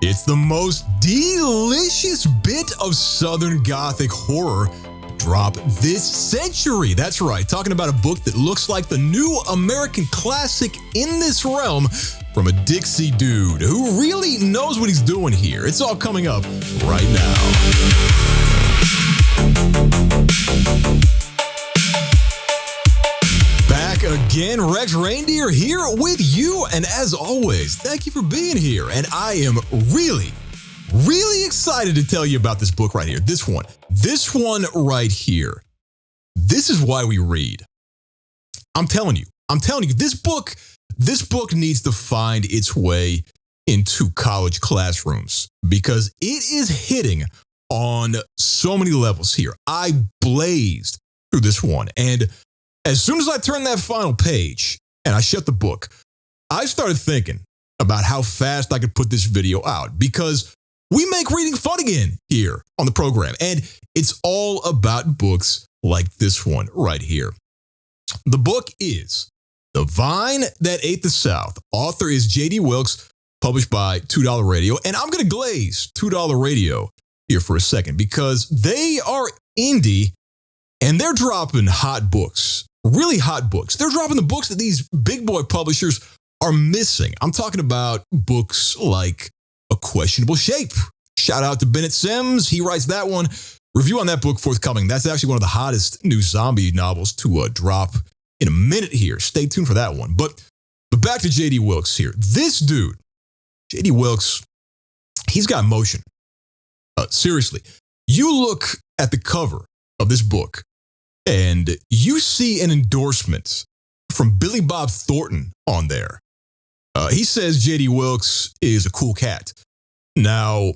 It's the most delicious bit of Southern Gothic horror drop this century. That's right, talking about a book that looks like the new American classic in this realm from a DIXIE dude who really knows what he's doing here. It's all coming up right now. Back again, Rex Reindeer here with you, and as always, thank you for being here. And I am really excited to tell you about this book right here. This one right here. This is why we read. I'm telling you, this book needs to find its way into college classrooms because it is hitting on so many levels here. I blazed through this one, and as soon as I turned that final page and I shut the book, I started thinking about how fast I could put this video out because we make reading fun again here on the program, and it's all about books like this one right here. The book is The Vine That Ate the South. Author is J.D. Wilkes, published by $2 and I'm going to glaze $2 here for a second because they are indie and they're dropping hot books, really hot books. They're dropping the books that these big boy publishers are missing. I'm talking about books like A Questionable Shape. Shout out to Bennett Sims. He writes that one. Review on that book forthcoming. That's actually one of the hottest new zombie novels to drop in a minute here. Stay tuned for that one. But back to J.D. Wilkes here. This dude, J.D. Wilkes, he's got motion. Seriously, you look at the cover of this book and you see an endorsement from Billy Bob Thornton on there. He says J.D. Wilkes is a cool cat. Now,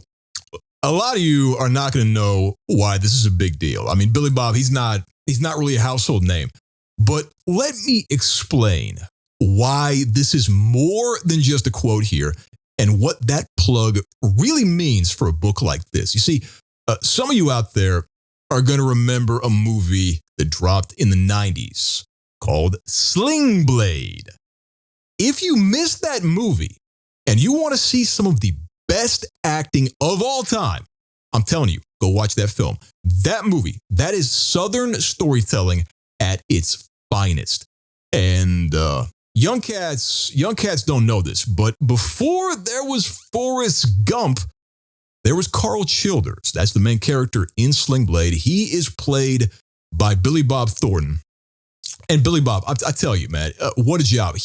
a lot of you are not going to know why this is a big deal. I mean, Billy Bob, he's not really a household name. But let me explain why this is more than just a quote here and what that plug really means for a book like this. You see, some of you out there are going to remember a movie that dropped in the 90s called Sling Blade. If you missed that movie and you want to see some of the best acting of all time, I'm telling you, go watch that film. That movie, that is Southern storytelling at its finest. And young cats don't know this, but before there was Forrest Gump, there was Carl Childers. That's the main character in Sling Blade. He is played by Billy Bob Thornton. And Billy Bob, I tell you, man, what a job.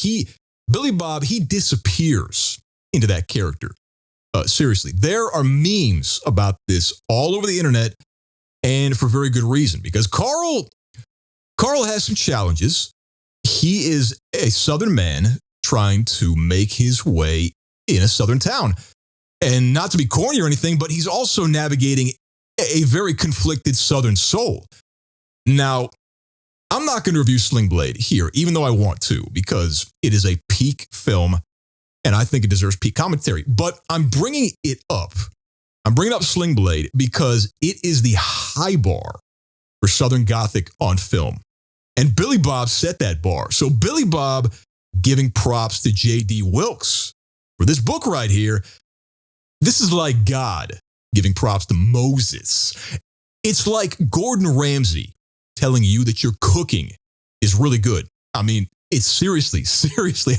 Billy Bob, he disappears into that character. Seriously, there are memes about this all over the internet, and for very good reason, because Carl has some challenges. He is a Southern man trying to make his way in a Southern town. And not to be corny or anything, but he's also navigating a very conflicted Southern soul. Now, I'm not going to review Sling Blade here, even though I want to, because it is a peak film, and I think it deserves peak commentary. But I'm bringing it up. I'm bringing up Sling Blade because it is the high bar for Southern Gothic on film. And Billy Bob set that bar. So Billy Bob giving props to J.D. Wilkes for this book right here. This is like God giving props to Moses. It's like Gordon Ramsay telling you that your cooking is really good. I mean, it's seriously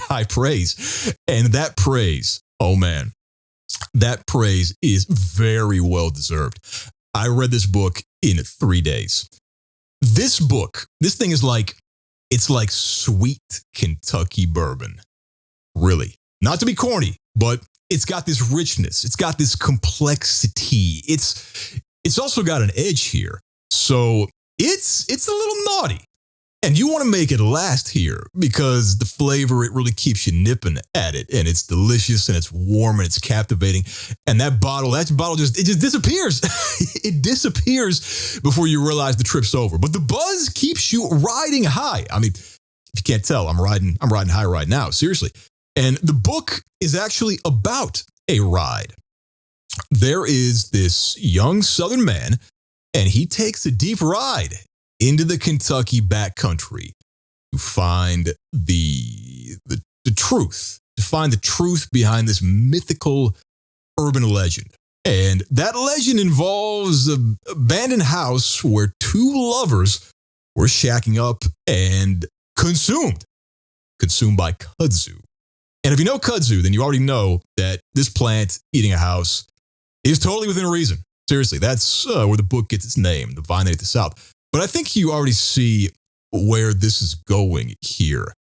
high praise. And that praise, oh man, that praise is very well deserved. I read this book in 3 days. This book, this thing is it's like sweet Kentucky bourbon. Really. Not to be corny, but it's got this richness. It's got this complexity. It's also got an edge here. So it's a little naughty. And you want to make it last here because the flavor, it really keeps you nipping at it. And it's delicious and it's warm and it's captivating. And that bottle just disappears. It disappears before you realize the trip's over. But the buzz keeps you riding high. I mean, if you can't tell, I'm riding high right now. Seriously. And the book is actually about a ride. There is this young Southern man, and he takes a deep ride into the Kentucky backcountry to find the truth, to find the truth behind this mythical urban legend. And that legend involves an abandoned house where two lovers were shacking up and consumed by kudzu. And if you know kudzu, then you already know that this plant eating a house is totally within reason. Seriously, that's where the book gets its name, The Vine That Ate the South. But I think you already see where this is going here.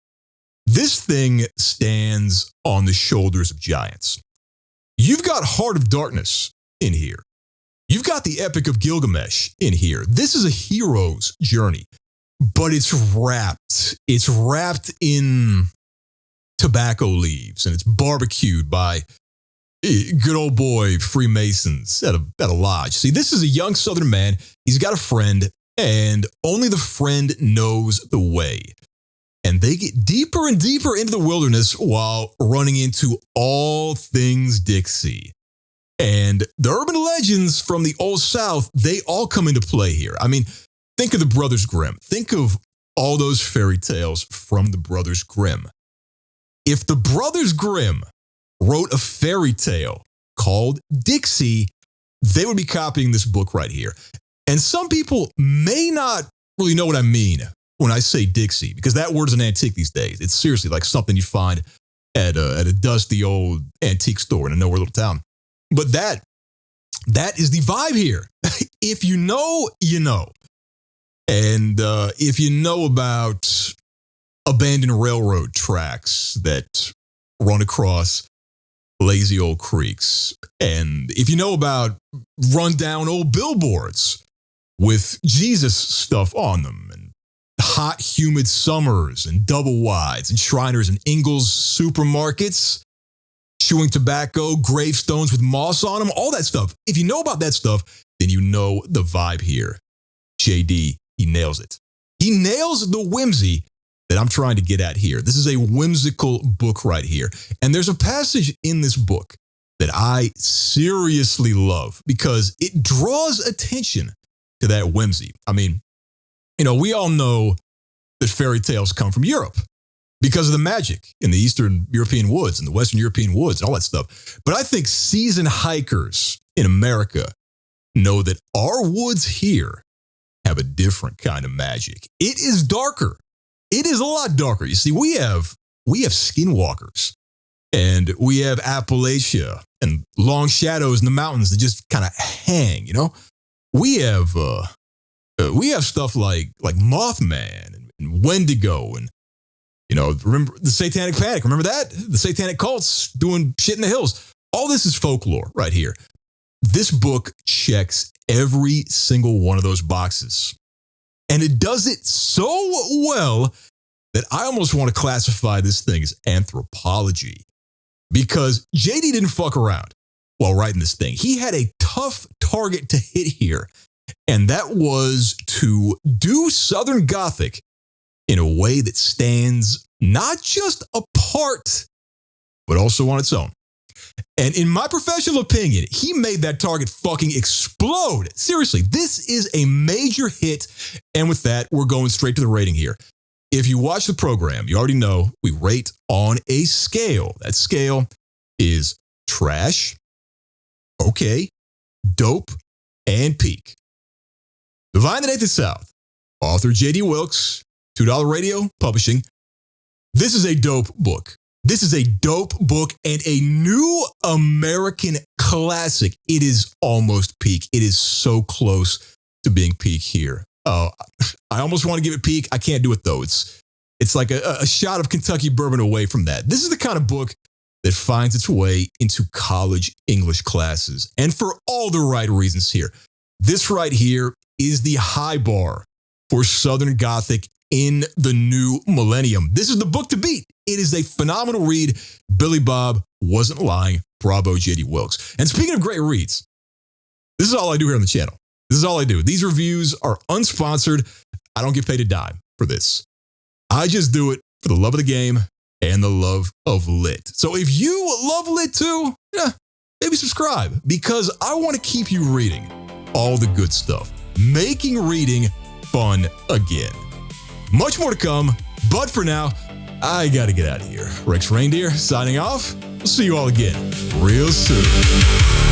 This thing stands on the shoulders of giants. You've got Heart of Darkness in here. You've got the Epic of Gilgamesh in here. This is a hero's journey, but it's wrapped. It's wrapped in tobacco leaves, and it's barbecued by good old boy Freemasons at a lodge. See, this is a young Southern man. He's got a friend, and only the friend knows the way. And they get deeper and deeper into the wilderness while running into all things Dixie. And the urban legends from the Old South, they all come into play here. I mean, think of the Brothers Grimm. Think of all those fairy tales from the Brothers Grimm. If the Brothers Grimm wrote a fairy tale called Dixie, they would be copying this book right here. And some people may not really know what I mean when I say Dixie, because that word is an antique these days. It's seriously like something you find at a dusty old antique store in a nowhere little town. But that is the vibe here. If you know, you know. And if you know about abandoned railroad tracks that run across lazy old creeks, and if you know about rundown old billboards with Jesus stuff on them, and hot, humid summers, and double wides, and Shriners and Ingalls supermarkets, chewing tobacco, gravestones with moss on them, all that stuff. If you know about that stuff, then you know the vibe here. JD, he nails it. He nails the whimsy that I'm trying to get at here. This is a whimsical book right here. And there's a passage in this book that I seriously love because it draws attention to that whimsy. I mean, you know, we all know that fairy tales come from Europe because of the magic in the Eastern European woods and the Western European woods and all that stuff. But I think seasoned hikers in America know that our woods here have a different kind of magic. It is darker. It is a lot darker. You see, we have skinwalkers, and we have Appalachia and long shadows in the mountains that just kind of hang, you know? We have stuff like Mothman and Wendigo, and, you know, remember the Satanic Panic? Remember that? The satanic cults doing shit in the hills. All this is folklore right here. This book checks every single one of those boxes. And it does it so well that I almost want to classify this thing as anthropology. Because JD didn't fuck around while writing this thing. He had a tough target to hit here. And that was to do Southern Gothic in a way that stands not just apart, but also on its own. And in my professional opinion, he made that target fucking explode. Seriously, this is a major hit. And with that, we're going straight to the rating here. If you watch the program, you already know we rate on a scale. That scale is trash, okay, dope, and peak. The Vine That Ate the South, author J.D. Wilkes, $2 Publishing. This is a dope book. This is a dope book and a new American classic. It is almost peak. It is so close to being peak here. I almost want to give it peak. I can't do it, though. It's like a shot of Kentucky bourbon away from that. This is the kind of book that finds its way into college English classes, and for all the right reasons here. This right here is the high bar for Southern Gothic in the new millennium. This is the book to beat. It is a phenomenal read. Billy Bob wasn't lying. Bravo, J.D. Wilkes. And speaking of great reads, this is all I do here on the channel. This is all I do. These reviews are unsponsored. I don't get paid a dime for this. I just do it for the love of the game and the love of lit. So if you love lit too, maybe subscribe, because I want to keep you reading all the good stuff, making reading fun again. Much more to come, but for now, I gotta get out of here. Rex Reindeer signing off. We'll see you all again real soon.